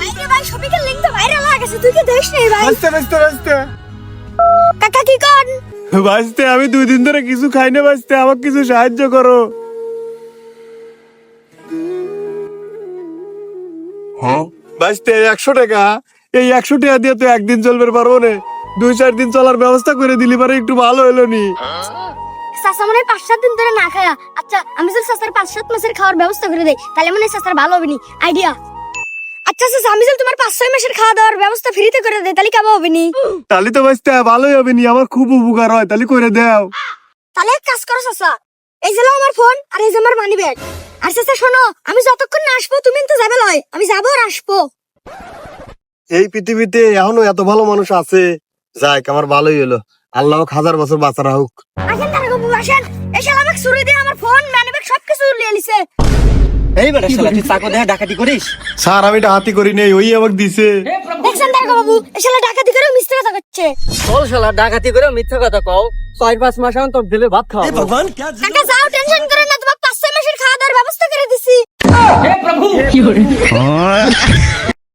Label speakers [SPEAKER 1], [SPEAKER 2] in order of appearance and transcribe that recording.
[SPEAKER 1] ভাইরে ভাই শপিংয়ের লিংক তো ভাইরাল হয়ে গেছে, তুই কি দেখিস নাই ভাই?
[SPEAKER 2] বাঁচতে
[SPEAKER 1] কাকা কি কর?
[SPEAKER 2] বাঁচতে আমি 2 দিন ধরে কিছু খাই না। বাঁচতে আমাকে কিছু সাহায্য করো। বাঁচতে 100 টাকা, এই 100 টাকা দিয়ে তো একদিন চলবে পারবো না। 2-4 দিন চলার ব্যবস্থা করে দিলি পারে একটু ভালো হলো নি।
[SPEAKER 1] চাচা মনে হয় 5-7 দিন ধরে না খায়া। আচ্ছা আমি যদি চাচার 5-7 মাসের খাওয়ার ব্যবস্থা করে দেই তাহলে মনে হয় চাচার ভালো হবে নি। আইডিয়া। আচ্ছা চাচা আমি যদি তোমার 5-6 মাসের খাওয়া দাওয়ার ব্যবস্থা ফ্রিতে করে দেই তাহলে কেমন হবে নি?
[SPEAKER 2] তাহলে তো বাঁচতে ভালোই হবে নি, আমার খুব উপকার হয়। তাহলে করে দাও।
[SPEAKER 1] তাহলে এক কাজ করো চাচা, এই যে আমার ফোন আর এই যে আমার মানি ব্যাগ। আর চাচা শোনো, আমি যতক্ষণ না আসবো তুমি তো যাবে লয়, আমি যাবো আর আসবো।
[SPEAKER 2] এই পৃথিবীতে এখনো এত ভালো মানুষ আছে। যাক আমার ভালোই হলো, আল্লাহ 1000 বছর বাঁচা রাখুক।
[SPEAKER 1] আসেন তারা বাবু আসেন, এই শালা আমাকে চুরি দিয়ে আমার ফোন মানি ব্যাগ সবকিছু নিয়ে নিছে।
[SPEAKER 3] এই বেটা শালা তুই চাকু দেখা ডাকাতি করিস?
[SPEAKER 2] স্যার আমি ডাকাতি করি নাই, ওই আমাকে দিছে।
[SPEAKER 1] দেখছেন তারা বাবু, এই শালা ডাকাতি করে মিস্ত্রি কথা করছে।
[SPEAKER 3] চল শালা ডাকাতি করে মিথ্যা কথা কও। 4-5 মাস এখন তোর দিলে ভাত খাওয়া।
[SPEAKER 1] কাকা যাও, টেনশন করেন না, তোমাকে 5-6 মাসের খাওয়া দাওয়ার ব্যবস্থা করে দিছি।
[SPEAKER 3] হে প্রভু